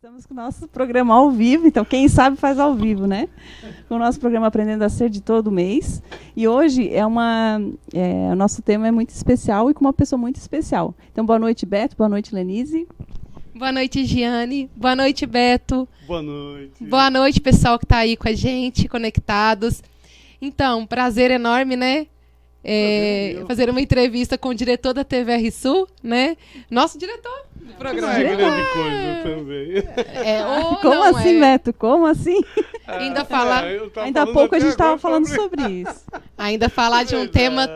Estamos com o nosso programa ao vivo, então quem sabe faz ao vivo, né? Com o nosso programa Aprendendo a Ser de todo mês. E hoje o nosso tema é muito especial e com uma pessoa muito especial. Então, boa noite, Beto. Boa noite, Lenise. Boa noite, Giane. Boa noite, Beto. Boa noite. Boa noite, pessoal que está aí com a gente, conectados. Então, prazer enorme, né? Fazer uma entrevista com o diretor da TVR Sul, né? Nosso diretor do programa. Não é grande coisa também. Como assim, Beto? Como assim? Ainda ainda há pouco a gente estava falando sobre isso. Ainda falar de um tema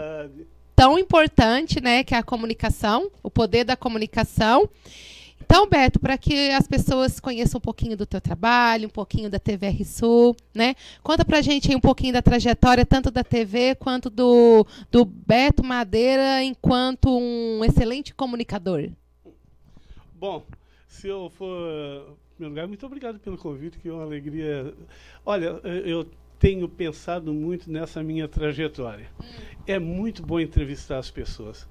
tão importante, né? Que é a comunicação, o poder da comunicação. Então, Beto, para que as pessoas conheçam um pouquinho do teu trabalho, um pouquinho da TVR Sul, né? Conta pra gente aí um pouquinho da trajetória, tanto da TV quanto do Beto Madeira, enquanto um excelente comunicador. Bom, se eu for... Em primeiro lugar, muito obrigado pelo convite, que é uma alegria. Olha, eu tenho pensado muito nessa minha trajetória. É muito bom entrevistar as pessoas.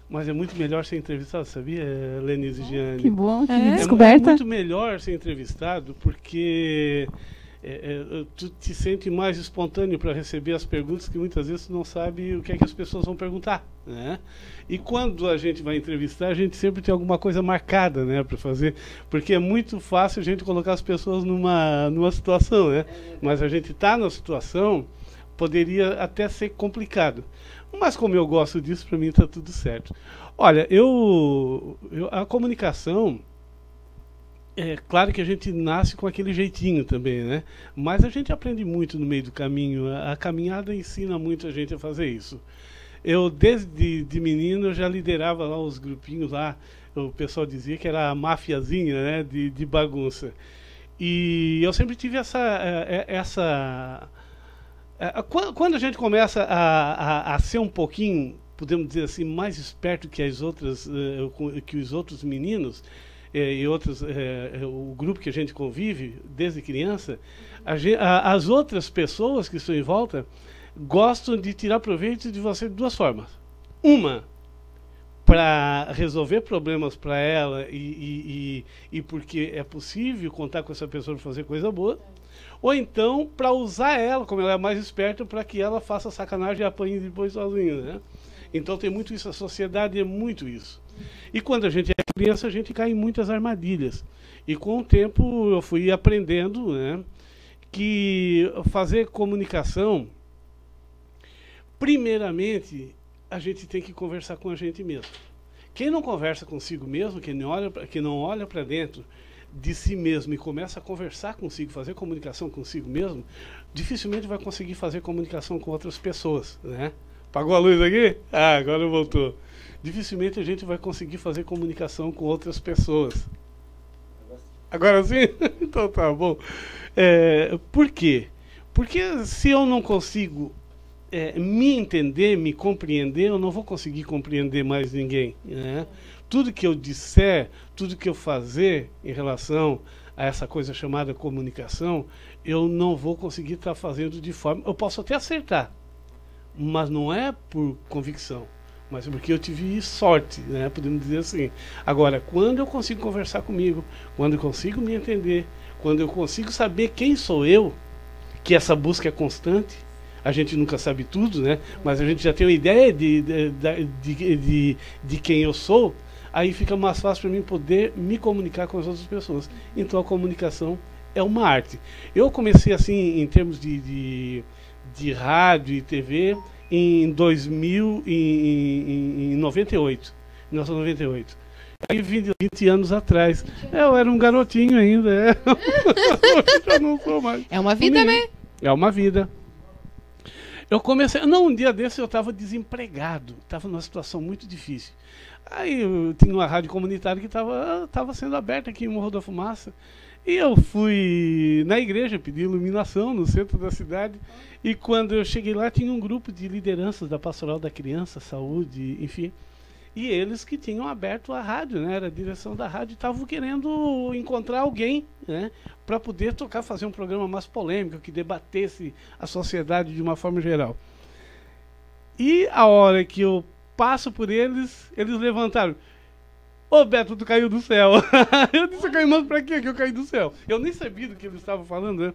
Mas é muito melhor ser entrevistado, sabia, Lenise e Giane? Que bom, que descoberta. É muito melhor ser entrevistado porque tu te sente mais espontâneo para receber as perguntas que muitas vezes tu não sabe o que é que as pessoas vão perguntar, né? E quando a gente vai entrevistar, a gente sempre tem alguma coisa marcada, né, para fazer, porque é muito fácil a gente colocar as pessoas numa situação, né? Mas a gente está na situação, poderia até ser complicado. Mas como eu gosto disso, para mim está tudo certo. Olha, a comunicação, é claro que a gente nasce com aquele jeitinho também, né? Mas a gente aprende muito no meio do caminho. A caminhada ensina muito a gente a fazer isso. Eu, desde menino, eu já liderava lá os grupinhos lá. O pessoal dizia que era a mafiazinha, né? De bagunça. E eu sempre tive quando a gente começa a ser um pouquinho, podemos dizer assim, mais esperto que que os outros meninos e outros, o grupo que a gente convive desde criança, as outras pessoas que estão em volta gostam de tirar proveito de você de duas formas. Uma, para resolver problemas para ela e porque é possível contar com essa pessoa para fazer coisa boa. Ou então, para usar ela, como ela é mais esperta, para que ela faça sacanagem e apanhe depois sozinha, né? Então tem muito isso, a sociedade é muito isso. E quando a gente é criança, a gente cai em muitas armadilhas. E com o tempo eu fui aprendendo, né, que fazer comunicação, primeiramente, a gente tem que conversar com a gente mesmo. Quem não conversa consigo mesmo, quem não olha para dentro de si mesmo e começa a conversar consigo, fazer comunicação consigo mesmo, dificilmente vai conseguir fazer comunicação com outras pessoas, né? Apagou a luz aqui? Ah, agora voltou. Dificilmente a gente vai conseguir fazer comunicação com outras pessoas. Agora sim? Então tá bom. Por quê? Porque se eu não consigo me entender, me compreender, eu não vou conseguir compreender mais ninguém, né? Tudo que eu disser, tudo que eu fazer em relação a essa coisa chamada comunicação, eu não vou conseguir estar fazendo de forma... Eu posso até acertar, mas não é por convicção, mas porque eu tive sorte, né? Podemos dizer assim. Agora, quando eu consigo conversar comigo, quando eu consigo me entender, quando eu consigo saber quem sou eu, que essa busca é constante, a gente nunca sabe tudo, né? Mas a gente já tem uma ideia de quem eu sou, aí fica mais fácil para mim poder me comunicar com as outras pessoas. Então a comunicação é uma arte. Eu comecei assim em termos de rádio e TV em 98, 1998. Aí 20 anos atrás. Eu era um garotinho ainda. Hoje eu não sou mais. É uma vida, né? É uma vida. Eu comecei... Não, um dia desse eu estava desempregado. Estava numa situação muito difícil. Aí eu tinha uma rádio comunitária que estava sendo aberta aqui em Morro da Fumaça. E eu fui na igreja pedir iluminação no centro da cidade. E quando eu cheguei lá, tinha um grupo de lideranças da Pastoral da Criança, Saúde, enfim. E eles que tinham aberto a rádio, né? Era a direção da rádio, estavam querendo encontrar alguém, né? Para poder tocar, fazer um programa mais polêmico, que debatesse a sociedade de uma forma geral. E a hora que eu passo por eles, eles levantaram: ô Beto, tu caiu do céu. Eu disse: eu caí, mas pra quê que eu caí do céu? Eu nem sabia do que eles estavam falando, né?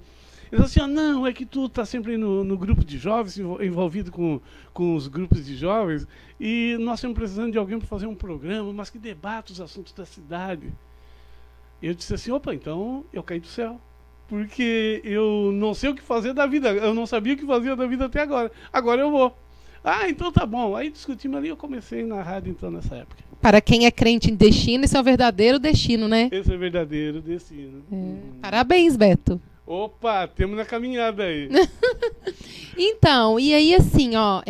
Eles assim: não, é que tu tá sempre no grupo de jovens, envolvido com os grupos de jovens, e nós estamos precisando de alguém para fazer um programa, mas que debata os assuntos da cidade. Eu disse assim: opa, então eu caí do céu, porque eu não sei o que fazer da vida, eu não sabia o que fazer da vida até agora. Agora eu vou. Ah, então tá bom. Aí discutimos ali, eu comecei na rádio então nessa época. Para quem é crente em destino, esse é o verdadeiro destino, né? Esse é o verdadeiro destino. Parabéns, Beto. Opa, temos na caminhada aí. Então, e aí assim, ó,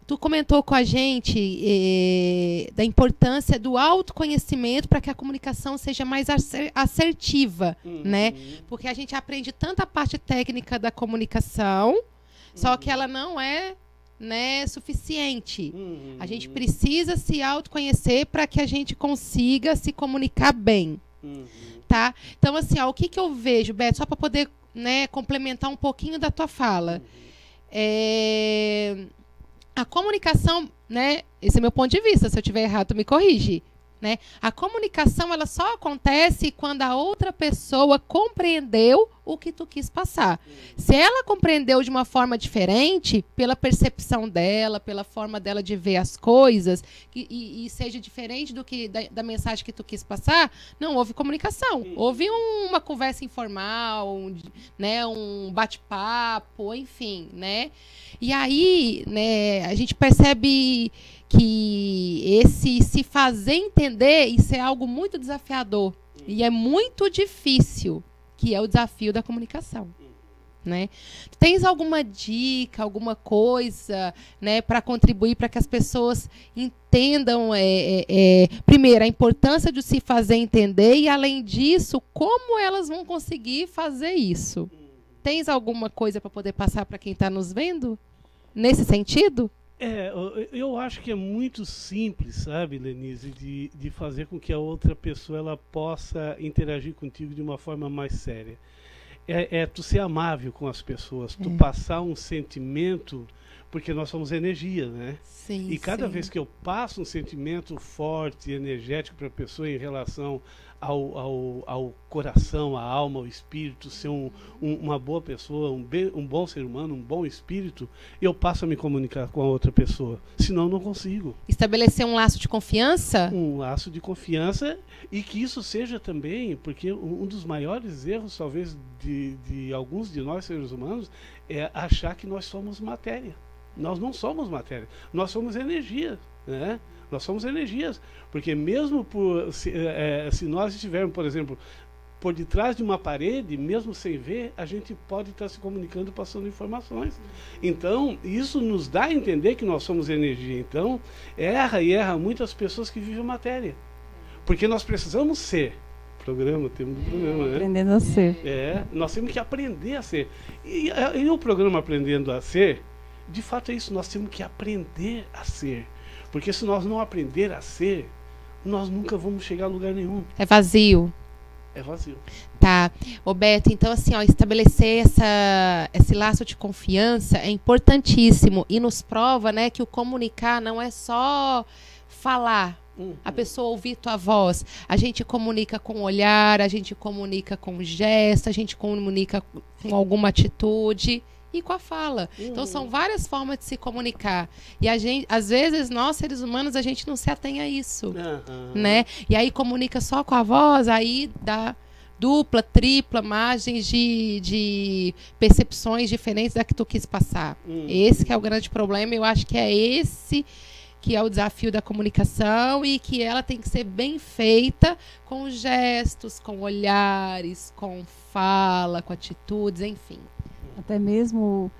tu comentou com a gente da importância do autoconhecimento para que a comunicação seja mais assertiva, né? Porque a gente aprende tanta parte técnica da comunicação, só que ela não é, né, suficiente. A gente precisa se autoconhecer para que a gente consiga se comunicar bem. Tá? Então, assim, ó, o que eu vejo, Beto, só para poder, né, complementar um pouquinho da tua fala. A comunicação, né, esse é meu ponto de vista, se eu estiver errado, tu me corrige. Né? A comunicação ela só acontece quando a outra pessoa compreendeu o que tu quis passar. Se ela compreendeu de uma forma diferente, pela percepção dela, pela forma dela de ver as coisas, e seja diferente do que da mensagem que tu quis passar, não houve comunicação. Houve uma conversa informal, né, um bate-papo, enfim, né? E aí, né, a gente percebe que esse se fazer entender, isso é algo muito desafiador. E é muito difícil, que é o desafio da comunicação. Né? Tens alguma dica, alguma coisa, né, para contribuir para que as pessoas entendam, primeiro, a importância de se fazer entender e, além disso, como elas vão conseguir fazer isso? Tens alguma coisa para poder passar para quem está nos vendo? Nesse sentido? Eu acho que é muito simples, sabe, Lenise, de fazer com que a outra pessoa ela possa interagir contigo de uma forma mais séria. Tu ser amável com as pessoas, tu passar um sentimento, porque nós somos energia, né? Sim, e cada vez que eu passo um sentimento forte, energético para a pessoa em relação ao coração, à alma, ao espírito, ser uma boa pessoa, um bom ser humano, um bom espírito, eu passo a me comunicar com a outra pessoa. Senão eu não consigo. Estabelecer um laço de confiança? Um laço de confiança, e que isso seja também, porque um dos maiores erros, talvez, de alguns de nós seres humanos, é achar que nós somos matéria. Nós não somos matéria, nós somos energia, né? Nós somos energias, porque mesmo se nós estivermos, por exemplo, por detrás de uma parede, mesmo sem ver, a gente pode estar se comunicando, passando informações. Então, isso nos dá a entender que nós somos energia. Então, erra muitas pessoas que vivem matéria, porque nós precisamos ser. Temos um programa, né? Aprendendo a ser. Nós temos que aprender a ser. E o programa Aprendendo a Ser, de fato é isso, nós temos que aprender a ser. Porque se nós não aprender a ser, nós nunca vamos chegar a lugar nenhum. É vazio. É vazio. Tá. Ô Beto, então assim, ó, estabelecer esse laço de confiança é importantíssimo e nos prova, né, que o comunicar não é só falar. A pessoa ouvir tua voz. A gente comunica com o olhar, a gente comunica com o gesto, a gente comunica com alguma atitude e com a fala. Então são várias formas de se comunicar. E a gente, às vezes, nós seres humanos, a gente não se atém a isso, né? E aí comunica só com a voz, aí dá dupla, tripla margens de percepções diferentes da que tu quis passar. Esse que é o grande problema. Eu acho que é esse que é o desafio da comunicação e que ela tem que ser bem feita com gestos, com olhares, com fala, com atitudes, enfim. Até mesmo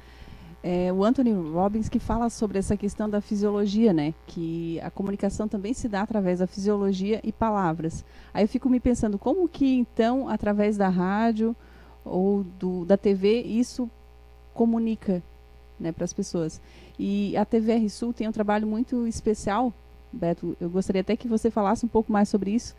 o Anthony Robbins que fala sobre essa questão da fisiologia, né? Que a comunicação também se dá através da fisiologia e palavras. Aí eu fico me pensando, como que então, através da rádio ou da TV, isso comunica, né, para as pessoas? E a TVR Sul tem um trabalho muito especial, Beto, eu gostaria até que você falasse um pouco mais sobre isso,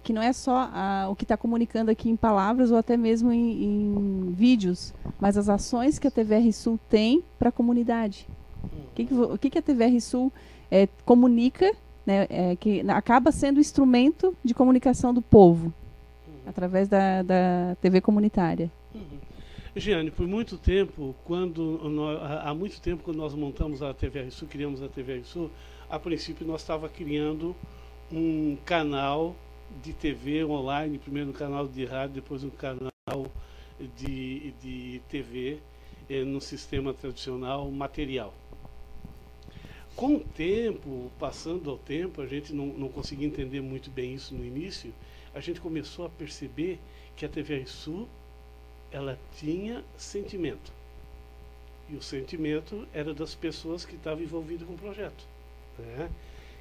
que não é só o que está comunicando aqui em palavras ou até mesmo em vídeos, mas as ações que a TVR Sul tem para a comunidade. O que a TVR Sul comunica, né, que acaba sendo instrumento de comunicação do povo, através da TV comunitária. Giane, por muito tempo, há muito tempo, quando nós montamos a TVR Sul, criamos a TVR Sul, a princípio nós estávamos criando um canal de TV online, primeiro um canal de rádio, depois um canal de TV no sistema tradicional material. Com o tempo, passando ao tempo, a gente não conseguia entender muito bem isso no início, a gente começou a perceber que a TVR Sul ela tinha sentimento. E o sentimento era das pessoas que estavam envolvidas com o projeto. Né?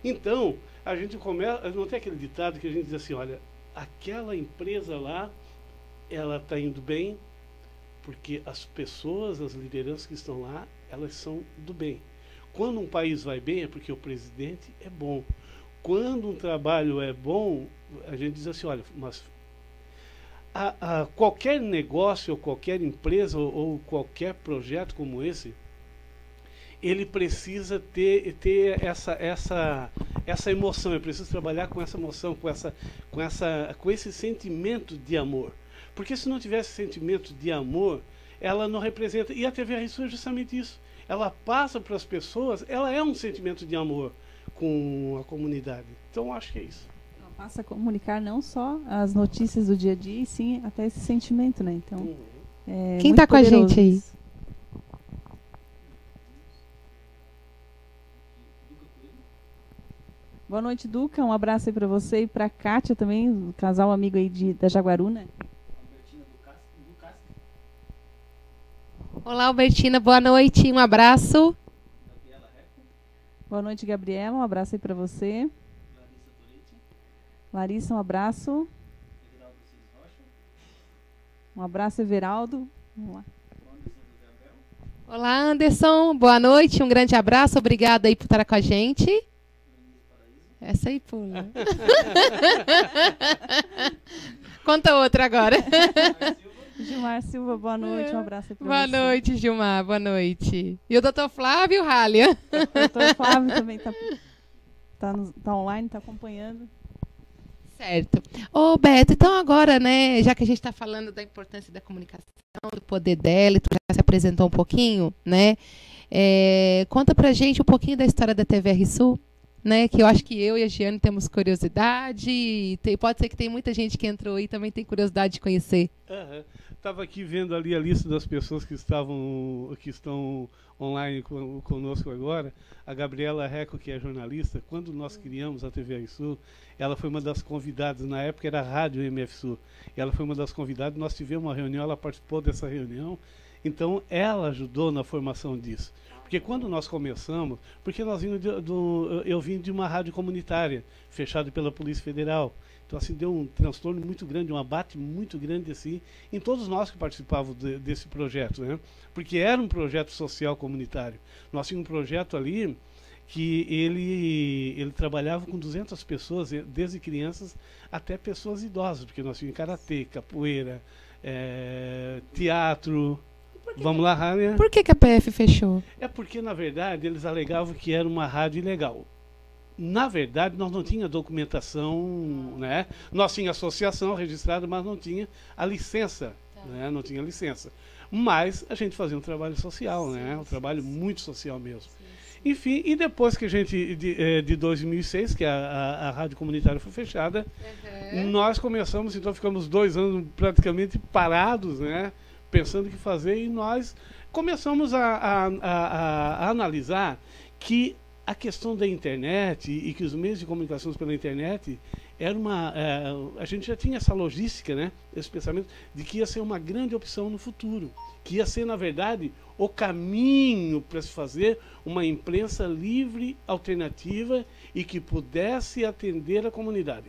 Então, a gente começa, não tem aquele ditado que a gente diz assim, olha, aquela empresa lá, ela está indo bem porque as pessoas, as lideranças que estão lá, elas são do bem. Quando um país vai bem é porque o presidente é bom. Quando um trabalho é bom, a gente diz assim, olha, mas qualquer negócio, ou qualquer empresa, ou qualquer projeto como esse, ele precisa ter essa emoção, ele precisa trabalhar com essa emoção, com esse sentimento de amor. Porque se não tivesse sentimento de amor, ela não representa. E a TVR Sul é justamente isso. Ela passa para as pessoas, ela é um sentimento de amor com a comunidade. Então, acho que é isso. Ela passa a comunicar não só as notícias do dia a dia, e sim até esse sentimento, né? Então, quem está com a gente aí? Isso. Boa noite, Duca. Um abraço aí para você e para a Kátia também, o casal amigo aí da Jaguaruna. Olá, Albertina. Boa noite. Um abraço. Boa noite, Gabriela. Um abraço aí para você. Larissa, um abraço. Um abraço, Everaldo. Vamos lá. Olá, Anderson. Boa noite. Um grande abraço. Obrigada aí por estar com a gente. Essa aí pula. Conta outra agora. Gilmar Silva, boa noite. Um abraço aí pra boa você. Boa noite, Gilmar. Boa noite. E o doutor Flávio Hallia. O doutor Flávio também tá online, está acompanhando. Certo. Ô, Beto, então agora, né, já que a gente está falando da importância da comunicação, do poder dela, e tu já se apresentou um pouquinho, né? Conta pra gente um pouquinho da história da TVR Sul, né? Que eu acho que eu e a Giane temos curiosidade, e pode ser que tem muita gente que entrou aí e também tem curiosidade de conhecer. Estava aqui vendo ali a lista das pessoas que estão online conosco agora. A Gabriela Reco, que é jornalista, quando nós criamos a TVR Sul, ela foi uma das convidadas, na época era a Rádio MF Sul, ela foi uma das convidadas, nós tivemos uma reunião, ela participou dessa reunião, então ela ajudou na formação disso. Porque quando nós começamos, porque eu vim de uma rádio comunitária, fechada pela Polícia Federal. Então, assim, deu um transtorno muito grande, um abate muito grande, assim, em todos nós que participávamos desse projeto, né? Porque era um projeto social comunitário. Nós tínhamos um projeto ali que ele trabalhava com 200 pessoas, desde crianças até pessoas idosas, porque nós tínhamos karatê, capoeira, teatro. Vamos lá, Rania? Por que a PF fechou? É porque, na verdade, eles alegavam que era uma rádio ilegal. Na verdade, nós não tínhamos documentação, né? Nós tínhamos associação registrada, mas não tinha a licença, né? Não tinha licença. Mas a gente fazia um trabalho social, né? Um trabalho muito social mesmo. Enfim, e depois que a gente, de 2006, que a rádio comunitária foi fechada, nós começamos, então ficamos 2 anos praticamente parados, né? Pensando o que fazer, e nós começamos a analisar que a questão da internet e que os meios de comunicação pela internet a gente já tinha essa logística, né, esse pensamento de que ia ser uma grande opção no futuro, que ia ser, na verdade, o caminho para se fazer uma imprensa livre, alternativa e que pudesse atender a comunidade.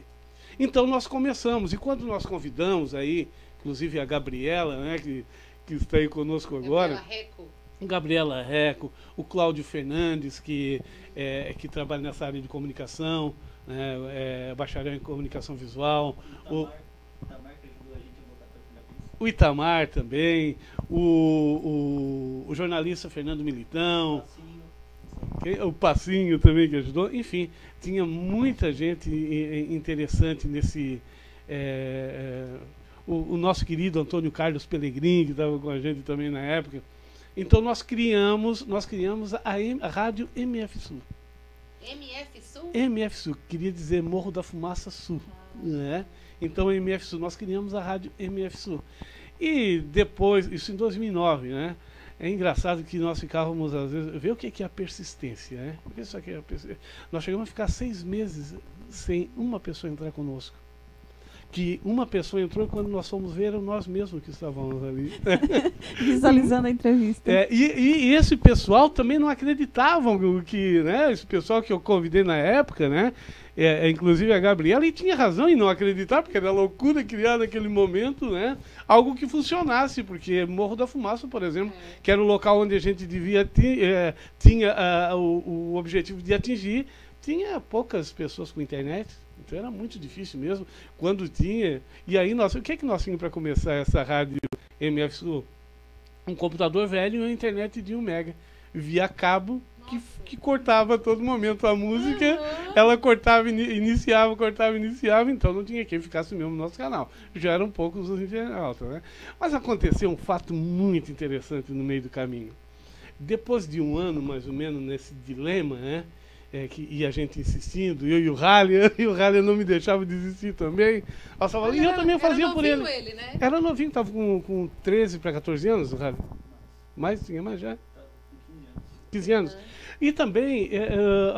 Então nós começamos, e quando nós convidamos aí, inclusive a Gabriela, né, que está aí conosco agora, Gabriela Reco, o Cláudio Fernandes, que trabalha nessa área de comunicação, bacharel em comunicação visual, o Itamar também, o jornalista Fernando Militão, o Passinho também que ajudou, enfim, tinha muita gente interessante nesse... o nosso querido Antônio Carlos Pellegrini, que estava com a gente também na época. Então nós criamos a rádio MF Sul. MF Sul? MF Sul, queria dizer Morro da Fumaça Sul. Né? Então MF Sul, nós criamos a rádio MF Sul. E depois, isso em 2009, né? É engraçado que nós ficávamos, às vezes, ver o que é a persistência, né? O que isso aqui é a persistência? Nós chegamos a ficar 6 meses sem uma pessoa entrar conosco. Que uma pessoa entrou quando nós fomos ver, nós mesmos que estávamos ali. Visualizando a entrevista. E esse pessoal também não acreditavam que, né? Esse pessoal que eu convidei na época, né? Inclusive a Gabriela, e tinha razão em não acreditar, porque era loucura criar naquele momento, né? Algo que funcionasse, porque Morro da Fumaça, por exemplo, que era o local onde a gente devia tinha o objetivo de atingir, tinha poucas pessoas com internet. Então era muito difícil mesmo, quando tinha... E aí, o que é que nós tínhamos para começar essa rádio MF Sul? Um computador velho e uma internet de 1 mega, via cabo, que cortava a todo momento a música, ela cortava, iniciava, então não tinha quem ficasse mesmo no nosso canal. Já eram poucos os internautas, né? Mas aconteceu um fato muito interessante no meio do caminho. Depois de 1 ano, mais ou menos, nesse dilema, né? E a gente insistindo, eu e o Ralha não me deixava desistir também. E eu também fazia por ele. Né? Era novinho, estava com 13 para 14 anos, o Ralha. Tinha mais já. 15 anos. E também,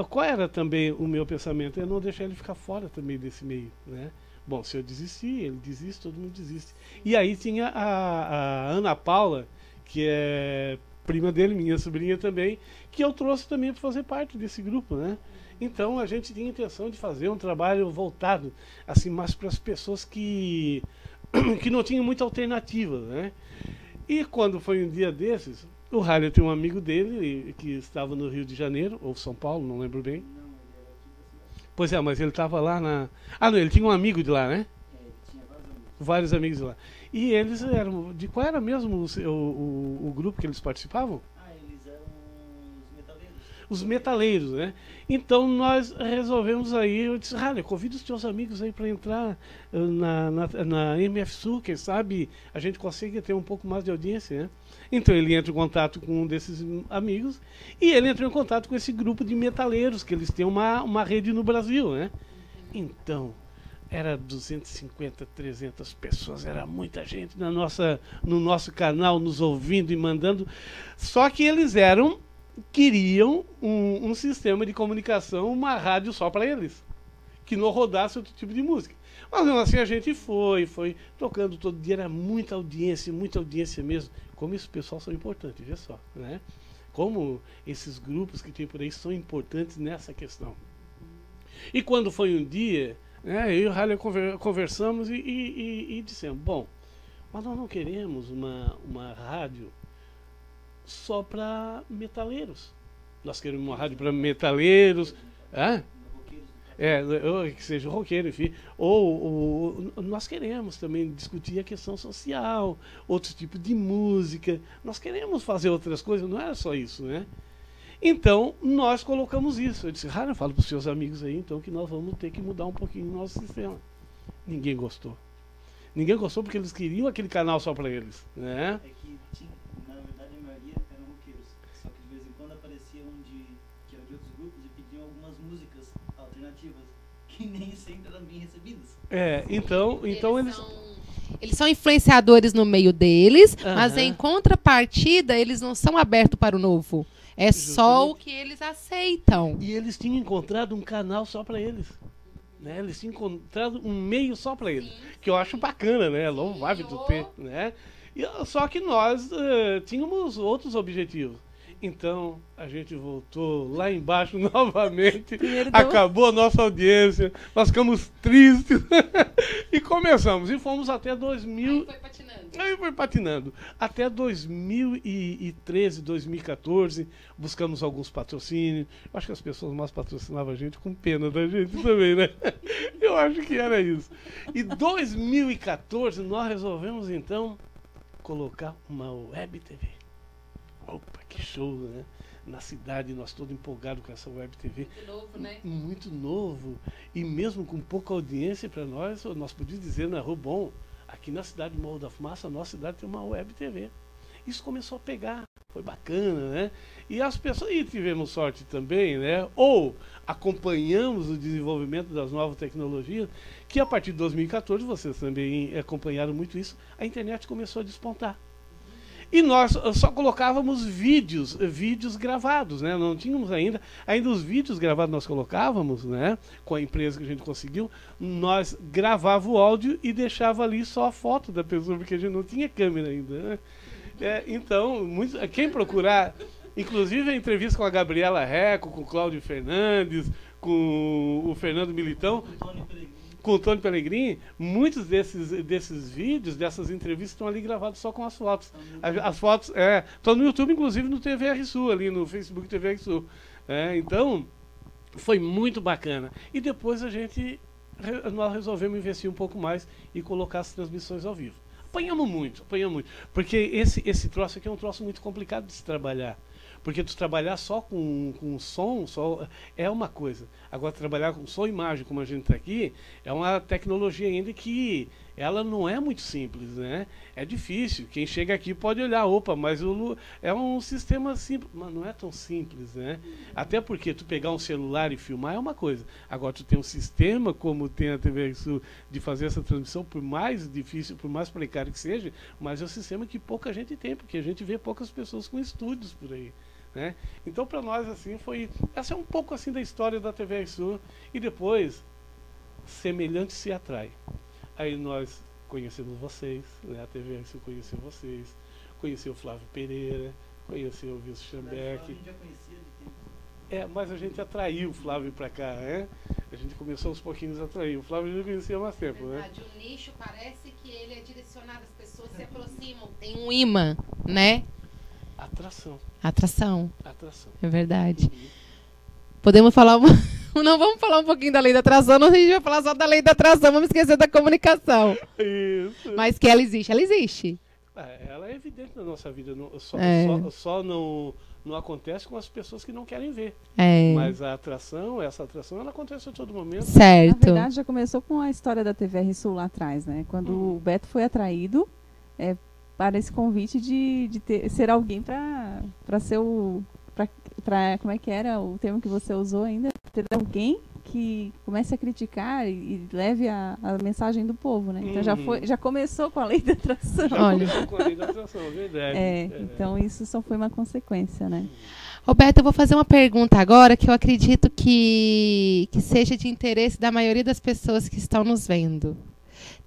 qual era também o meu pensamento? Eu não deixar ele ficar fora também desse meio, né? Bom, se eu desistir, ele desiste, todo mundo desiste. E aí tinha a Ana Paula, que é prima dele, minha sobrinha também, que eu trouxe também para fazer parte desse grupo, né? Então a gente tinha a intenção de fazer um trabalho voltado assim mais para as pessoas que não tinham muita alternativa, né? E quando foi um dia desses, o Ralha tem um amigo dele que estava no Rio de Janeiro ou São Paulo, não lembro bem. Pois é, mas ele estava lá na... não, ele tinha um amigo de lá, né? Tinha vários amigos de lá. E eles eram... Qual era mesmo o grupo que eles participavam? Eles eram os metaleiros. Os metaleiros, né? Então nós resolvemos aí, eu disse, Ralha, convida os teus amigos aí para entrar na MF Sul, quem sabe a gente consegue ter um pouco mais de audiência, né? Então ele entra em contato com um desses amigos e ele entrou em contato com esse grupo de metaleiros, que eles têm uma rede no Brasil, né? Então... Era 250, 300 pessoas, era muita gente no nosso canal, nos ouvindo e mandando. Só que eles queriam um sistema de comunicação, uma rádio só para eles, que não rodasse outro tipo de música. Mas não, assim a gente foi tocando todo dia, era muita audiência mesmo. Como esse pessoal são importantes, vê só, né? Como esses grupos que tem por aí são importantes nessa questão. E quando foi um dia... eu e o Ralha conversamos e dissemos, bom, mas nós não queremos uma rádio só para metaleiros. Nós queremos uma rádio para metaleiros, que seja roqueiro, enfim. Ou nós queremos também discutir a questão social, outros tipos de música. Nós queremos fazer outras coisas, não era só isso, né? Então, nós colocamos isso. Eu disse, Ralha, fala para os seus amigos aí, então, que nós vamos ter que mudar um pouquinho o nosso sistema. Ninguém gostou. Ninguém gostou porque eles queriam aquele canal só para eles, né? É que, na verdade, a maioria eram roqueiros. Só que de vez em quando aparecia que era de outros grupos e pediam algumas músicas alternativas, que nem sempre eram bem recebidas. Então eles... Eles são influenciadores no meio deles, mas em contrapartida, eles não são abertos para o novo. É só o que eles aceitam. E eles tinham encontrado um canal só para eles. né? Eles tinham encontrado um meio só para eles, que eu acho bacana, né? Louvável do ter, né? Só que nós tínhamos outros objetivos. Então, a gente voltou lá embaixo novamente, acabou a nossa audiência, nós ficamos tristes e começamos. E fomos até 2000... Aí foi patinando. Até 2013, 2014, buscamos alguns patrocínios. Eu acho que as pessoas mais patrocinavam a gente com pena da gente também, né? Eu acho que era isso. E 2014, nós resolvemos, então, colocar uma web TV. Opa, que show, né? Na cidade, nós todos empolgados com essa web TV. Muito novo, né? Muito novo. E mesmo com pouca audiência para nós podíamos dizer na rua, bom, aqui na cidade de Morro da Fumaça, a nossa cidade tem uma web TV. Isso começou a pegar, foi bacana, né? E as pessoas, e tivemos sorte também, né? Ou acompanhamos o desenvolvimento das novas tecnologias, que a partir de 2014, vocês também acompanharam muito isso, a internet começou a despontar. E nós só colocávamos vídeos gravados, né? Não tínhamos ainda os vídeos gravados nós colocávamos, né? Com a empresa que a gente conseguiu, nós gravava o áudio e deixava ali só a foto da pessoa, porque a gente não tinha câmera ainda, né? Então, quem procurar, inclusive a entrevista com a Gabriela Reco, com o Cláudio Fernandes, com o Fernando Militão, com o Tony Pellegrini, muitos desses vídeos, dessas entrevistas estão ali gravados só com as fotos. As fotos estão no YouTube, inclusive no TVR Sul, ali no Facebook TVR Sul. Então, foi muito bacana. E depois nós resolvemos investir um pouco mais e colocar as transmissões ao vivo. Apanhamos muito. Porque esse troço aqui é um troço muito complicado de se trabalhar. Porque tu trabalhar só com som é uma coisa. Agora, trabalhar com som e imagem, como a gente está aqui, é uma tecnologia ainda que ela não é muito simples, né? É difícil. Quem chega aqui pode olhar, opa, mas é um sistema simples. Mas não é tão simples, né? Até porque tu pegar um celular e filmar é uma coisa. Agora, tu tem um sistema, como tem a TV Sul, de fazer essa transmissão, por mais difícil, por mais precário que seja, mas é um sistema que pouca gente tem, porque a gente vê poucas pessoas com estúdios por aí. Né? Então, para nós, assim, essa é um pouco assim da história da TV Sul. E depois, semelhante se atrai. Aí nós conhecemos vocês, né? A TV Sul conheceu vocês, conheceu o Flávio Pereira, conheceu o Wilson Schambeck. A gente já conhecia de tempo. Mas a gente atraiu o Flávio para cá, né? A gente começou aos pouquinhos a atrair. O Flávio já conhecia há mais tempo, né? O nicho parece que ele é direcionado, as pessoas se aproximam, tem um imã, né? Atração. É verdade. Podemos falar não vamos falar um pouquinho da lei da atração, não, a gente vai falar só da lei da atração, vamos esquecer da comunicação. Isso. Mas que ela existe. Ela é evidente na nossa vida, só não acontece com as pessoas que não querem ver. Mas essa atração, ela acontece a todo momento. Certo. Na verdade, já começou com a história da TVR Sul lá atrás, né? Quando o Beto foi atraído para esse convite de ser alguém para ser como é que era o termo que você usou ainda? Ter alguém que comece a criticar e leve a mensagem do povo, né? Então já começou com a lei da atração. Começou com a lei da atração, verdade. Então isso só foi uma consequência, né? Roberto, eu vou fazer uma pergunta agora que eu acredito que seja de interesse da maioria das pessoas que estão nos vendo.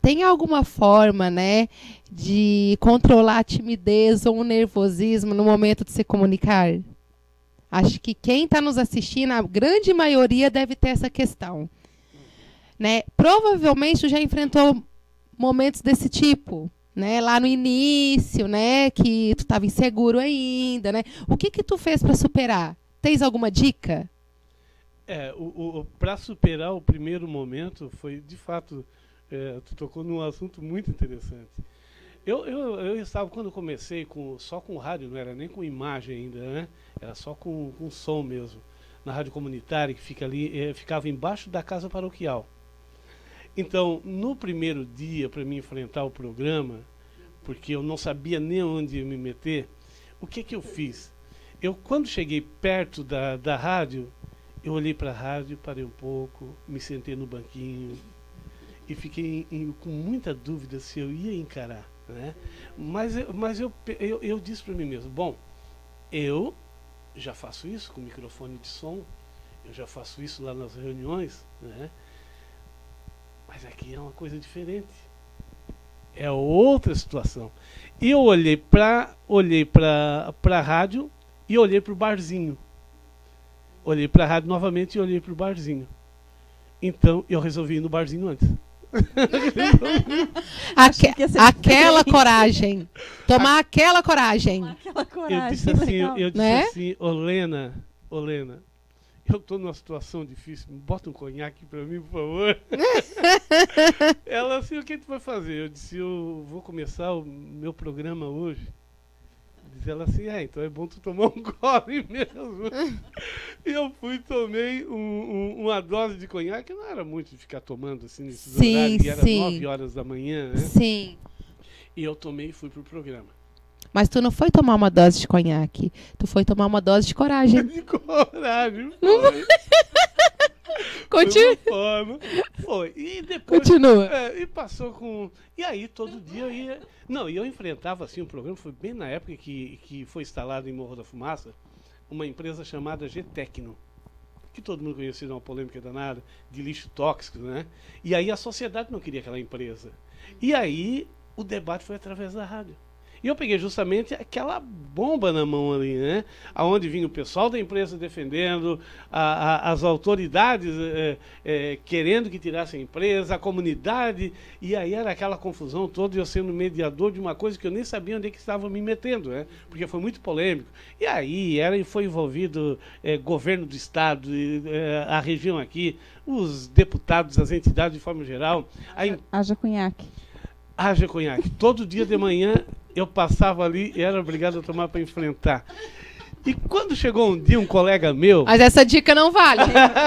Tem alguma forma, né, de controlar a timidez ou o nervosismo no momento de se comunicar? Acho que quem está nos assistindo, a grande maioria deve ter essa questão. Né? Provavelmente tu já enfrentou momentos desse tipo, né? Lá no início, né? Que tu estava inseguro ainda, né? O que tu fez para superar? Tens alguma dica? Para superar o primeiro momento foi, de fato, tu tocou num assunto muito interessante. Eu estava, quando comecei, só com rádio, não era nem com imagem ainda, né? Era só com som mesmo, na rádio comunitária, que fica ali, ficava embaixo da casa paroquial. Então, no primeiro dia, para me enfrentar o programa, porque eu não sabia nem onde me meter, o que eu fiz? Quando cheguei perto da rádio, eu olhei para a rádio, parei um pouco, me sentei no banquinho e fiquei com muita dúvida se eu ia encarar. Né? Mas eu disse para mim mesmo, bom, eu já faço isso com microfone de som, eu já faço isso lá nas reuniões, né? Mas aqui é uma coisa diferente. É outra situação. E eu olhei para a rádio e olhei para o barzinho. Olhei para a rádio novamente e olhei para o barzinho. Então, eu resolvi ir no barzinho antes. Aquela coragem. Tomar aquela coragem. Aquela coragem. Eu disse Né? assim, Olena, eu tô numa situação difícil, bota um conhaque pra mim, por favor. Ela assim, o que tu vai fazer? Eu disse, eu vou começar o meu programa hoje. Diz ela assim, então é bom tu tomar um gole mesmo. E eu fui e tomei uma dose de conhaque, não era muito de ficar tomando assim nesses horários, e era 9 horas da manhã, né? Sim. E eu tomei e fui pro programa. Mas tu não foi tomar uma dose de conhaque, tu foi tomar uma dose de coragem. De coragem, foi. Foi. E depois. Continua. E passou com. E aí, todo dia eu ia. Não, e eu enfrentava assim o programa. Foi bem na época que foi instalado em Morro da Fumaça uma empresa chamada G-Tecno. Que todo mundo conhecia, uma polêmica danada, de lixo tóxico, né? E aí a sociedade não queria aquela empresa. E aí o debate foi através da rádio. E eu peguei justamente aquela bomba na mão ali, né? Aonde vinha o pessoal da empresa defendendo, as autoridades querendo que tirasse a empresa, a comunidade, e aí era aquela confusão toda, eu sendo mediador de uma coisa que eu nem sabia onde é que estava me metendo, né? Porque foi muito polêmico. E aí foi envolvido governo do estado, a região aqui, os deputados, as entidades de forma geral. Haja conhaque. Haja conhaque. Todo dia de manhã eu passava ali e era obrigado a tomar para enfrentar. E quando chegou um dia um colega meu... Mas essa dica não vale.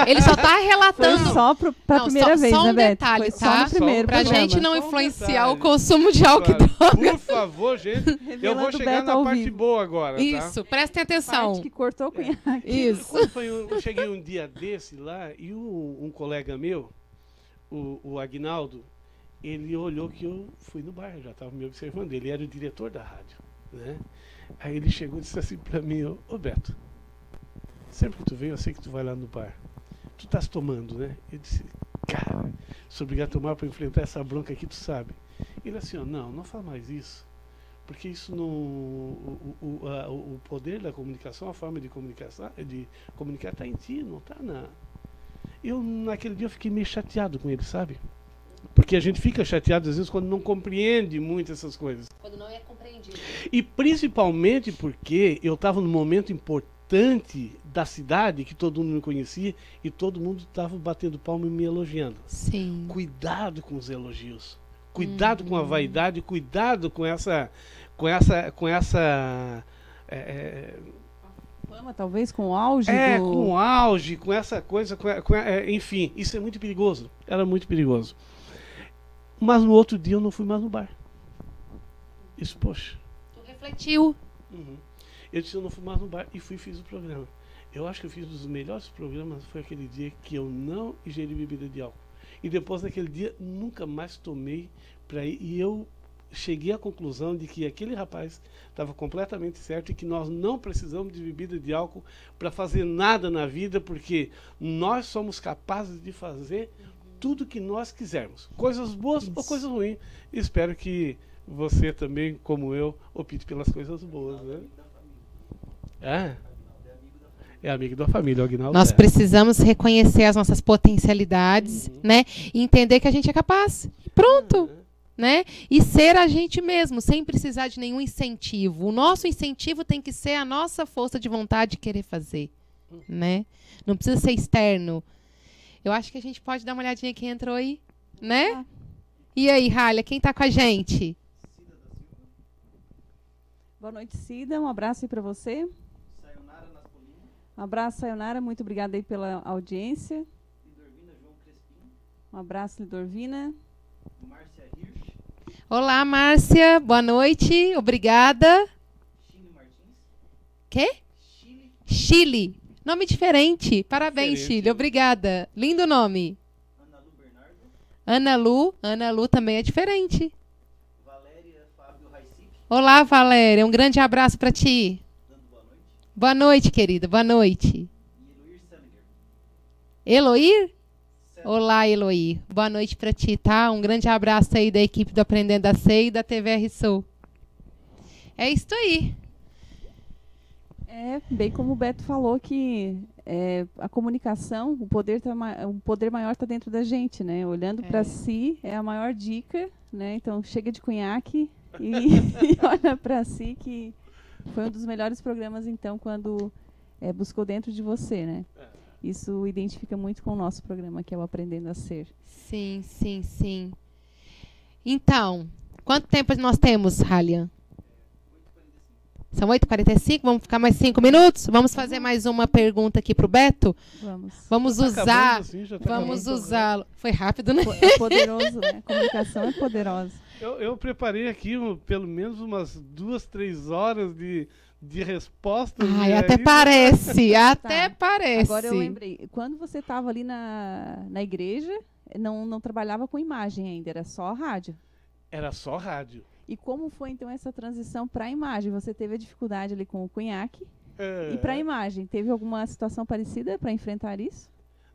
Ele só está relatando. Foi só para a primeira vez, só né, um Beto? detalhe, Foi tá? só no primeiro Pra programa. gente não Só um influenciar detalhe. o consumo de álcool e droga. Por favor, gente. Eu vou Revelando chegar Beto na ao parte vivo. boa agora, tá? Isso, prestem atenção. Parte que cortou o conhaque. Isso. Quando eu cheguei um dia desse lá e um colega meu, o Aguinaldo, ele olhou que eu fui no bar, já estava me observando. Ele era o diretor da rádio, né? Aí ele chegou e disse assim para mim, ô Beto, sempre que tu vem, eu sei que tu vai lá no bar. Tu estás tomando, né? Eu disse, cara, sou obrigado a tomar para enfrentar essa bronca aqui, tu sabe. Ele assim, não faz mais isso. Porque isso não. O poder da comunicação, a forma de comunicar está em ti, não está na. Naquele dia eu fiquei meio chateado com ele, sabe? Porque a gente fica chateado às vezes quando não compreende muito essas coisas. Quando não é compreendido. E principalmente porque eu estava num momento importante da cidade, que todo mundo me conhecia, e todo mundo estava batendo palma e me elogiando. Sim. Cuidado com os elogios. Cuidado com a vaidade, cuidado com essa Fama, talvez, com o auge com o auge, com essa coisa, enfim, isso é muito perigoso. Era muito perigoso. Mas no outro dia eu não fui mais no bar. Isso, poxa. Tu refletiu. Uhum. Eu disse, eu não fui mais no bar e fiz o programa. Eu acho que eu fiz um dos melhores programas, foi aquele dia que eu não ingeri bebida de álcool. E depois daquele dia, nunca mais tomei para ir. E eu cheguei à conclusão de que aquele rapaz estava completamente certo e que nós não precisamos de bebida de álcool para fazer nada na vida, porque nós somos capazes de fazer tudo que nós quisermos. Coisas boas ou coisas ruins. E espero que você também, como eu, opte pelas coisas boas, né? É amigo da família, o Aguinaldo. Nós precisamos reconhecer as nossas potencialidades, né? E entender que a gente é capaz. Pronto. Né? E ser a gente mesmo, sem precisar de nenhum incentivo. O nosso incentivo tem que ser a nossa força de vontade de querer fazer, né? Não precisa ser externo. Eu acho que a gente pode dar uma olhadinha quem entrou aí, né? E aí, Rália, quem tá com a gente? Boa noite, Cida. Um abraço aí para você. Sayonara nas colinas. Um abraço, Sayonara. Muito obrigada aí pela audiência. Lidorvina João Crespim. Um abraço, Lidorvina. Márcia Hirsch. Olá, Márcia. Boa noite. Obrigada. Chile Martins. Quê? Chile. Chile. Nome diferente. Parabéns, Diferente. Chile. Obrigada. Lindo nome. Ana Lu Bernardo. Ana Lu. Ana Lu também é diferente. Valéria Fábio Raicic. Olá, Valéria. Um grande abraço para ti. Dando boa noite. Boa noite, querida. Boa noite. E Eloir Seliger. Eloir? Olá, Eloy. Boa noite para ti, tá? Um grande abraço aí da equipe do Aprendendo a Ser e da TVR Sul. É isso aí. Bem como o Beto falou, que a comunicação, o poder maior está dentro da gente, né? Olhando para si é a maior dica, né? Então chega de cunhaque e olha para si, que foi um dos melhores programas, então, quando buscou dentro de você, né? Isso identifica muito com o nosso programa, que é o Aprendendo a Ser. Sim, sim, sim. Então, quanto tempo nós temos, Halian? São 8h45, vamos ficar mais 5 minutos? Vamos fazer mais uma pergunta aqui para o Beto? Vamos usar. Assim, vamos usá-lo. Foi rápido, né? É poderoso, né? A comunicação é poderosa. Eu preparei aqui pelo menos umas 2, 3 horas de respostas. Ai, até parece, até parece. Agora eu lembrei, quando você estava ali na igreja, não trabalhava com imagem ainda, era só rádio. Era só rádio. E como foi, então, essa transição para a imagem? Você teve a dificuldade ali com o cunhaque. E para a imagem, teve alguma situação parecida para enfrentar isso?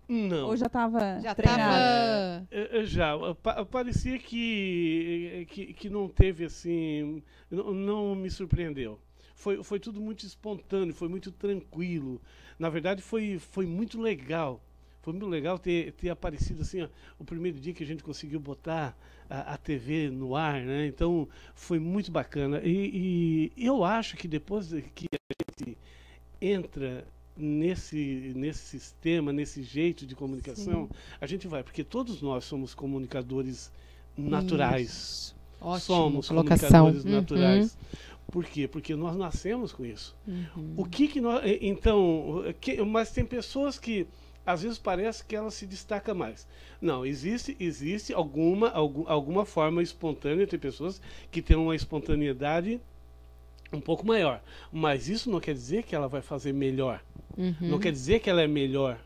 Não. Ou já estava treinado? Já. Parecia que não teve, assim... Não me surpreendeu. Foi tudo muito espontâneo, foi muito tranquilo. Na verdade, foi muito legal. Foi muito legal ter aparecido assim, ó, o primeiro dia que a gente conseguiu botar a TV no ar, né? Então, foi muito bacana. E eu acho que depois que a gente entra nesse sistema, nesse jeito de comunicação, a gente vai, porque todos nós somos comunicadores naturais. Ótimo, somos colocação. Comunicadores naturais. Por quê? Porque nós nascemos com isso. O que nós... Então, mas tem pessoas que às vezes parece que ela se destaca mais. Não, existe alguma forma espontânea, tem pessoas que têm uma espontaneidade um pouco maior. Mas isso não quer dizer que ela vai fazer melhor. Não quer dizer que ela é melhor.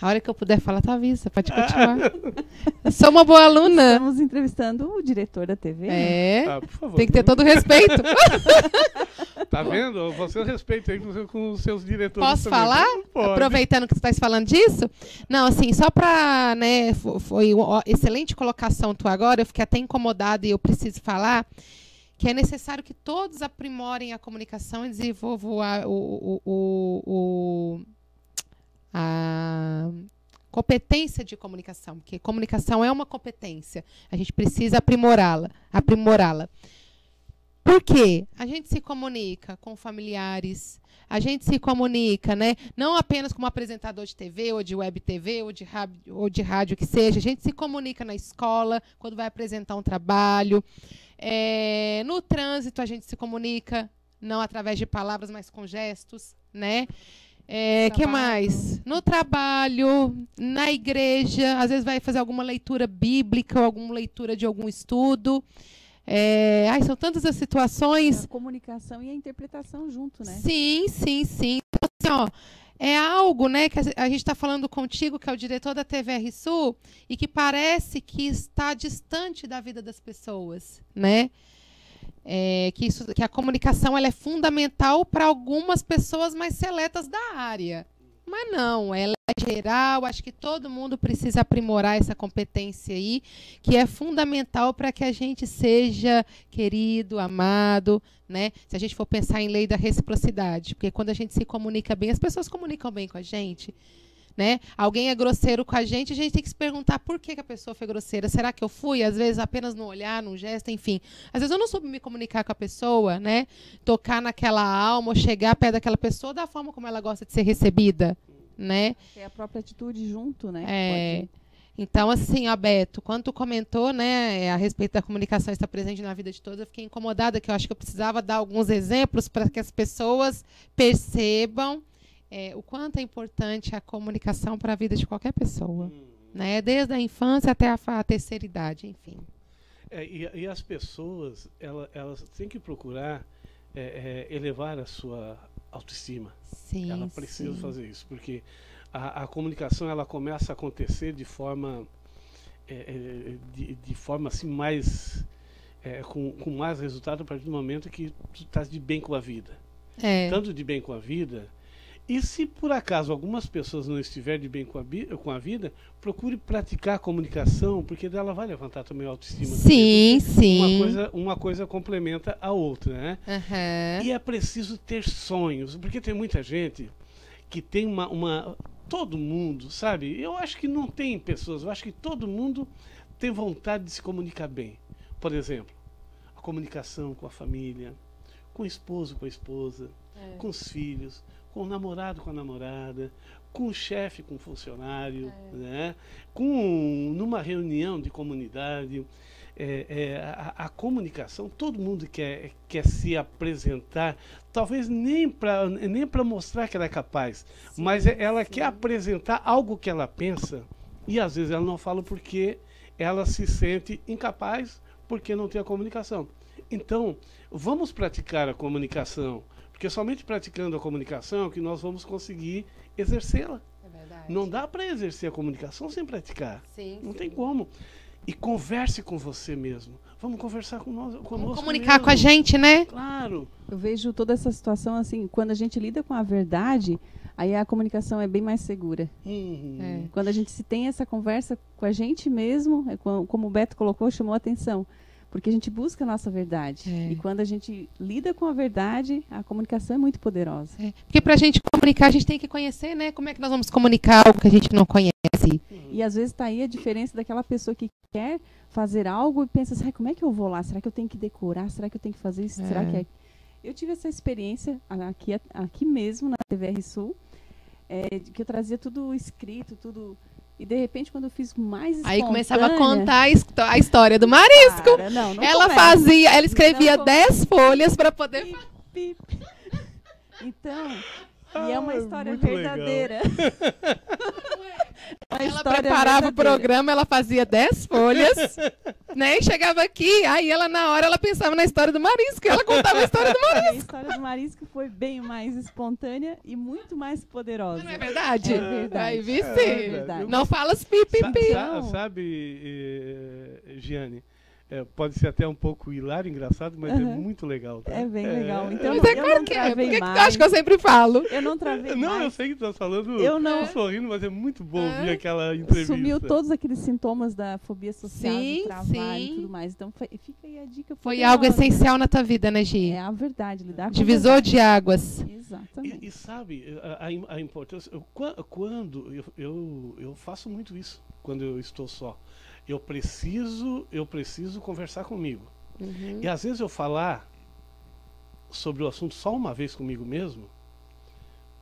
A hora que eu puder falar, tá avisa, pode continuar. Eu sou uma boa aluna. Estamos entrevistando o diretor da TV. Por favor. Né? Tem que ter todo o respeito. Tá vendo? Você respeita aí com os seus diretores. Posso falar? Aproveitando que você está falando disso. Não, assim, só para, né, foi uma excelente colocação tua agora, eu fiquei até incomodada e eu preciso falar que é necessário que todos aprimorem a comunicação e desenvolvam a competência de comunicação, porque comunicação é uma competência. A gente precisa aprimorá-la. Por quê? A gente se comunica com familiares, a gente se comunica, né? Não apenas como apresentador de TV, ou de web TV, ou de rádio, que seja. A gente se comunica na escola, quando vai apresentar um trabalho. No trânsito, a gente se comunica, não através de palavras, mas com gestos, né? Que mais? No trabalho, na igreja, às vezes vai fazer alguma leitura bíblica ou alguma leitura de algum estudo. São tantas as situações. A comunicação e a interpretação junto, né? Sim. Então, assim, ó, é algo, né, que a gente está falando contigo, que é o diretor da TVR Sul, e que parece que está distante da vida das pessoas, né? Que a comunicação ela é fundamental para algumas pessoas mais seletas da área. Mas não, ela é geral, acho que todo mundo precisa aprimorar essa competência aí, que é fundamental para que a gente seja querido, amado, né? Se a gente for pensar em lei da reciprocidade, porque quando a gente se comunica bem, as pessoas comunicam bem com a gente. Né? Alguém é grosseiro com a gente tem que se perguntar por que a pessoa foi grosseira. Será que eu fui? Às vezes apenas no olhar, no gesto, enfim. Às vezes eu não soube me comunicar com a pessoa, né? Tocar naquela alma, ou chegar perto daquela pessoa da forma como ela gosta de ser recebida, né? É a própria atitude junto, né? Então, assim, Beto, quando tu comentou, né, a respeito da comunicação estar presente na vida de todos, eu fiquei incomodada, que eu acho que eu precisava dar alguns exemplos para que as pessoas percebam o quanto é importante a comunicação para a vida de qualquer pessoa, né? Desde a infância até a terceira idade, enfim. E as pessoas, elas têm que procurar elevar a sua autoestima. Sim, ela precisa fazer isso, porque a comunicação ela começa a acontecer de forma assim mais com mais resultado a partir do momento que tu estás de bem com a vida. Tanto de bem com a vida. E se por acaso algumas pessoas não estiverem de bem com a vida, procure praticar a comunicação, porque dela vai levantar também a autoestima. Sim, sim. Uma coisa complementa a outra, né? Uhum. E é preciso ter sonhos, porque tem muita gente que tem todo mundo, sabe? Eu acho que não tem pessoas, eu acho que todo mundo tem vontade de se comunicar bem. Por exemplo, a comunicação com a família, com o esposo, com a esposa, com os filhos, com o namorado, com a namorada, com o chefe, com o funcionário, né? Numa reunião de comunidade. A comunicação, todo mundo quer se apresentar, talvez nem para mostrar que ela é capaz, sim, mas ela quer apresentar algo que ela pensa, e às vezes ela não fala porque ela se sente incapaz, porque não tem a comunicação. Então, vamos praticar a comunicação, porque somente praticando a comunicação que nós vamos conseguir exercê-la. É verdade. Não dá para exercer a comunicação sem praticar. Sim, não sim. tem como. E converse com você mesmo. Vamos conversar conosco. Vamos comunicar com a gente, né? Claro. Eu vejo toda essa situação assim, quando a gente lida com a verdade, aí a comunicação é bem mais segura. Quando a gente se tem essa conversa com a gente mesmo, como o Beto colocou, chamou a atenção. Porque a gente busca a nossa verdade. E quando a gente lida com a verdade, a comunicação é muito poderosa. Porque para a gente comunicar, a gente tem que conhecer, né? Como é que nós vamos comunicar algo que a gente não conhece? E às vezes está aí a diferença daquela pessoa que quer fazer algo e pensa assim, como é que eu vou lá? Será que eu tenho que decorar? Será que eu tenho que fazer isso? Será que é? Eu tive essa experiência aqui mesmo, na TVR Sul, que eu trazia tudo escrito, tudo... E de repente, quando eu fiz mais espontânea... Aí começava a contar a história do Marisco. Cara, não ela escrevia 10 folhas para poder... Então, e é uma história verdadeira. Ela preparava o programa, ela fazia 10 folhas, né? E chegava aqui, aí ela na hora ela pensava na história do Marisco, ela contava a história do Marisco. A história do Marisco foi bem mais espontânea e muito mais poderosa. Não é verdade? É verdade. Aí, vice. É verdade. Não fala os pipipi. Sabe, Giane? Pode ser até um pouco hilário, engraçado, mas é muito legal. Tá? É bem legal. Então, mas claro que é. Por que tu acha que eu sempre falo? Eu não travei Não, mais. eu sei que tu tá falando, eu não sorrindo, mas é muito bom ouvir aquela entrevista. Sumiu todos aqueles sintomas da fobia social, sim, de trabalho sim. e tudo mais. Então, fica aí a dica. Foi algo essencial na tua vida, né, Gi? É a verdade, lidar com divisor de águas. Exatamente. E sabe, a importância... Quando eu faço muito isso, quando eu estou só. Eu preciso conversar comigo. E às vezes eu falar sobre o assunto só uma vez comigo mesmo,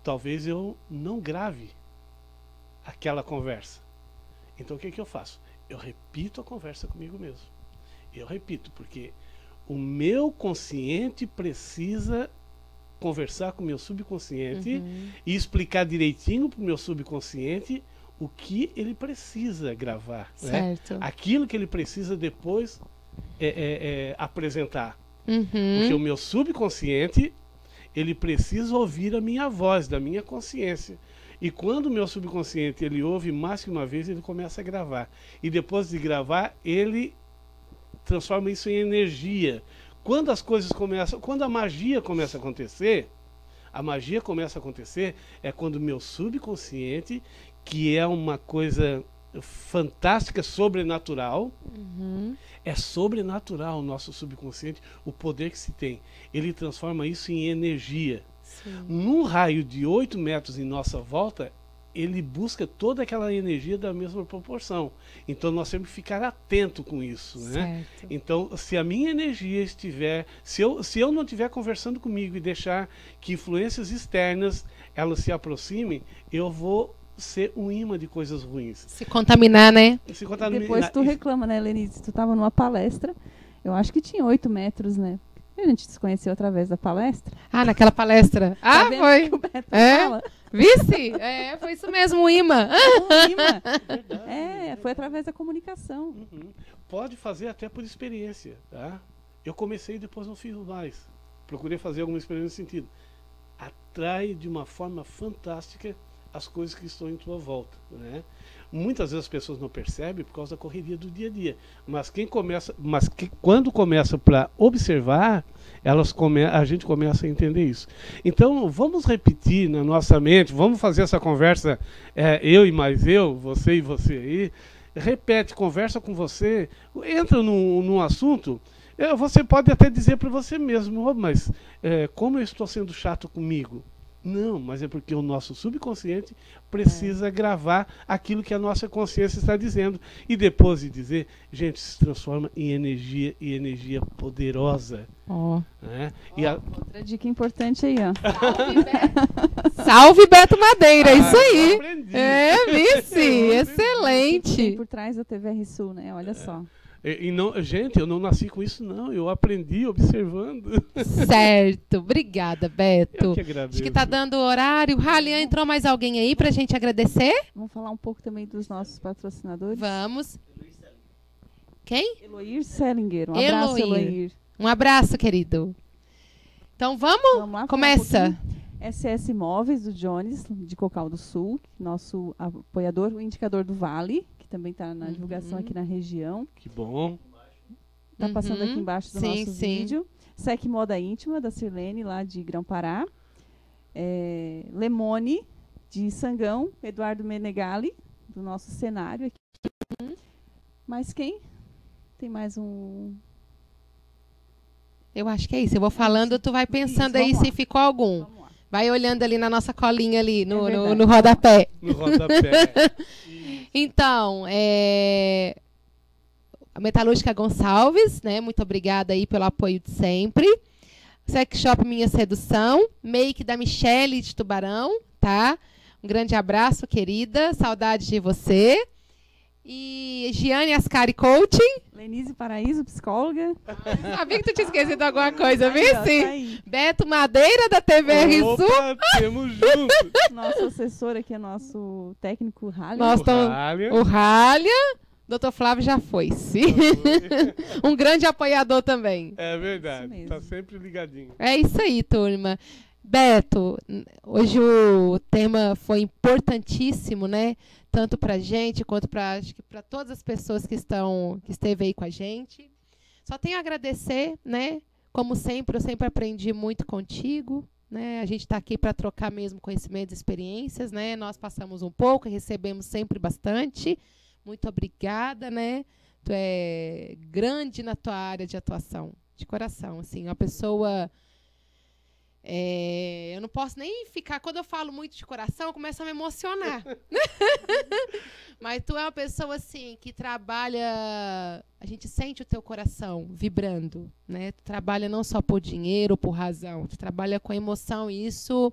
talvez eu não grave aquela conversa. Então o que eu faço? Eu repito a conversa comigo mesmo. Eu repito, porque o meu consciente precisa conversar com o meu subconsciente e explicar direitinho para o meu subconsciente o que ele precisa gravar, certo. Né? Aquilo que ele precisa depois apresentar. Porque o meu subconsciente, ele precisa ouvir a minha voz, da minha consciência. E quando o meu subconsciente ele ouve mais que uma vez, ele começa a gravar. E depois de gravar, ele transforma isso em energia. Quando as coisas começam, quando a magia começa a acontecer é quando o meu subconsciente, que é uma coisa fantástica, sobrenatural, é sobrenatural o nosso subconsciente, o poder que se tem. Ele transforma isso em energia. Sim. Num raio de 8 metros em nossa volta, ele busca toda aquela energia da mesma proporção. Então nós temos que ficar atento com isso, né? Certo. Então, se a minha energia estiver, se eu não estiver conversando comigo e deixar que influências externas elas se aproximem, eu vou ser um imã de coisas ruins. Se contaminar, né? Se contaminar. Depois tu reclama, né, Lenise? Tu estava numa palestra, eu acho que tinha 8 metros, né? A gente se conheceu através da palestra. Ah, naquela palestra. Tá vendo foi. que o Beto É? fala? Vice? Foi isso mesmo, o imã. Um imã. Foi através da comunicação. Pode fazer até por experiência, tá? Eu comecei e depois não fiz mais. Procurei fazer alguma experiência nesse sentido. Atrai de uma forma fantástica as coisas que estão em tua volta, né? Muitas vezes as pessoas não percebem por causa da correria do dia a dia, mas quando começa para observar, a gente começa a entender isso. Então vamos repetir na nossa mente, vamos fazer essa conversa, eu e mais eu, você e você aí, repete, conversa com você, entra num assunto. Você pode até dizer para você mesmo, oh, mas como eu estou sendo chato comigo? Não, mas é porque o nosso subconsciente precisa gravar aquilo que a nossa consciência está dizendo. E depois de dizer, gente, se transforma em energia, e energia poderosa. Né? Outra dica importante aí, ó. Salve Beto Madeira, isso aí. Aprendi. Vice, Tem excelente. por trás da TVR Sul, né? Olha só. Gente, eu não nasci com isso, não. Eu aprendi observando. Certo, obrigada, Beto. Eu que agradeço. Acho que tá dando horário. Ralian, entrou mais alguém aí pra gente agradecer? Vamos falar um pouco também dos nossos patrocinadores. Vamos. Quem? Eloir Selinger. Um abraço, Eloir. Um abraço, querido. Então vamos lá, começa. SS Móveis do Jones, de Cocal do Sul, nosso apoiador, o indicador do Vale, que também está na divulgação aqui na região. Que bom. Está passando aqui embaixo do nosso vídeo. Sec Moda Íntima, da Sirlene, lá de Grão-Pará. Lemone, de Sangão, Eduardo Menegali, do nosso cenário aqui. Mas quem? Tem mais um... Eu acho que é isso. Eu vou falando, tu vai pensando aí se ficou algum. Vamos lá. Vai olhando ali na nossa colinha ali, no rodapé. No rodapé. Então, a Metalúrgica Gonçalves, né? Muito obrigada aí pelo apoio de sempre. Sex Shop Minha Sedução. Make da Michele de Tubarão, tá? Um grande abraço, querida. Saudade de você. E Giane Ascari Coaching. Lenise Paraíso, psicóloga. Sabia que tu tinha esquecido alguma coisa, viu? Tá Sim. aí. Beto Madeira, da TVR Sul. Opa, temos junto. Nosso assessor aqui é nosso técnico Rally. O Ralha. Doutor Flávio já foi, sim. Um grande apoiador também. É verdade, Isso tá mesmo. sempre ligadinho. É isso aí, turma. Beto, hoje o tema foi importantíssimo, né? Tanto para a gente quanto para todas as pessoas que esteve aí com a gente. Só tenho a agradecer, né? Como sempre, eu sempre aprendi muito contigo, né? A gente está aqui para trocar mesmo conhecimentos e experiências, né? Nós passamos um pouco e recebemos sempre bastante. Muito obrigada, né? Tu é grande na tua área de atuação, de coração, assim, uma pessoa... eu não posso nem ficar... Quando eu falo muito de coração, eu começo a me emocionar. Mas tu é uma pessoa, assim, que trabalha... A gente sente o teu coração vibrando, né? Tu trabalha não só por dinheiro ou por razão. Tu trabalha com emoção e isso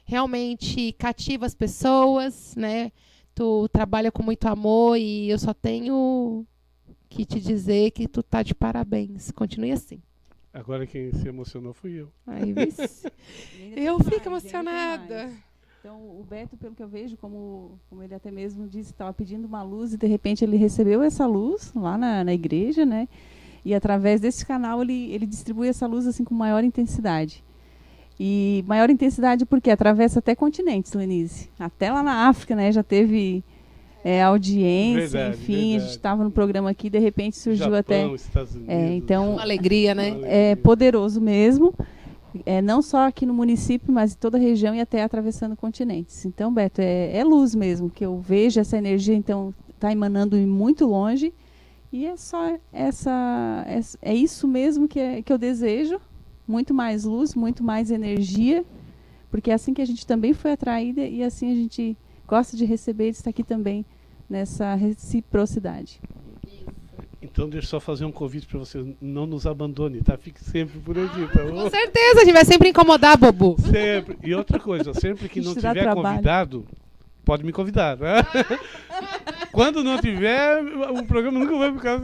realmente cativa as pessoas, né? Tu trabalha com muito amor e eu só tenho que te dizer que tu tá de parabéns. Continue assim. Agora quem se emocionou fui eu. Ai, vice. Eu fico emocionada. Então, o Beto, pelo que eu vejo, como ele até mesmo disse, estava pedindo uma luz e, de repente, ele recebeu essa luz lá na igreja, né? E, através desse canal, ele distribui essa luz assim com maior intensidade. E maior intensidade porque atravessa até continentes, Lenise. Até lá na África, né? Já teve audiência, Verdade, enfim. verdade. A gente estava no programa aqui, de repente surgiu Japão, até... Estados Unidos. Então, Uma alegria, né? é poderoso mesmo. Não só aqui no município, mas em toda a região e até atravessando continentes. Então, Beto, é luz mesmo, que eu vejo essa energia, então, está emanando muito longe. E é só é isso mesmo que eu desejo. Muito mais luz, muito mais energia, porque é assim que a gente também foi atraída e assim a gente gosta de receber e estar aqui também nessa reciprocidade. Então deixa eu só fazer um convite para você, não nos abandone, tá? Fique sempre por aqui, tá bom? Com certeza, a gente vai sempre incomodar, Bobo. Sempre. E outra coisa, sempre que não Isso dá tiver trabalho. convidado, pode me convidar, né? Quando não tiver, o programa nunca vai ficar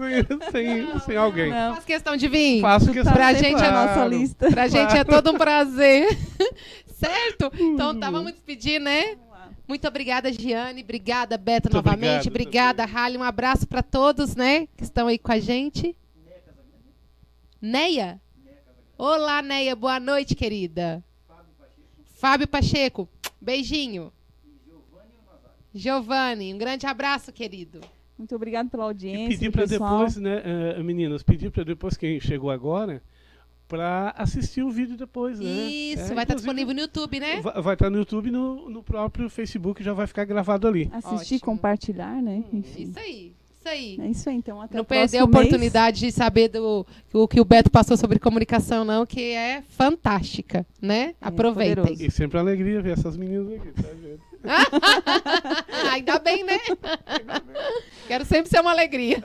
sem alguém. Não, Faz questão de vir. Faço questão. Pra sempre gente a é nossa lista. Pra gente é todo um prazer. Certo? Então tá, vamos despedir, né? Muito obrigada, Giane. Obrigada, Beto, Muito novamente. obrigado, Obrigada, Rally. Um abraço para todos, né? Que estão aí com a gente. Neia? Olá, Neia. Boa noite, querida. Fábio Pacheco. Beijinho. Giovanni, um grande abraço, querido. Muito obrigado pela E audiência, pedir para pessoal. depois, né, meninas, pedir para depois quem chegou agora, para assistir o vídeo depois, né? Isso, vai estar disponível no YouTube, né? Vai estar no YouTube e no próprio Facebook, já vai ficar gravado ali. Assistir, Ótimo. compartilhar, né? Enfim. Isso aí, isso aí. É isso aí, então. Até Não o perder a próximo mês. oportunidade de saber o que o Beto passou sobre comunicação, não, que é fantástica, né? Aproveitem. poderoso. E sempre uma alegria ver essas meninas aqui, tá, gente? Ainda bem, né? Quero sempre ser uma alegria.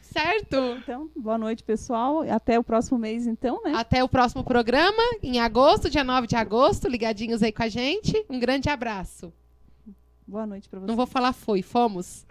Certo? Então, boa noite, pessoal. Até o próximo mês, então, né? Até o próximo programa, em agosto, dia 9 de agosto. Ligadinhos aí com a gente. Um grande abraço. Boa noite para vocês. Não vou falar fomos.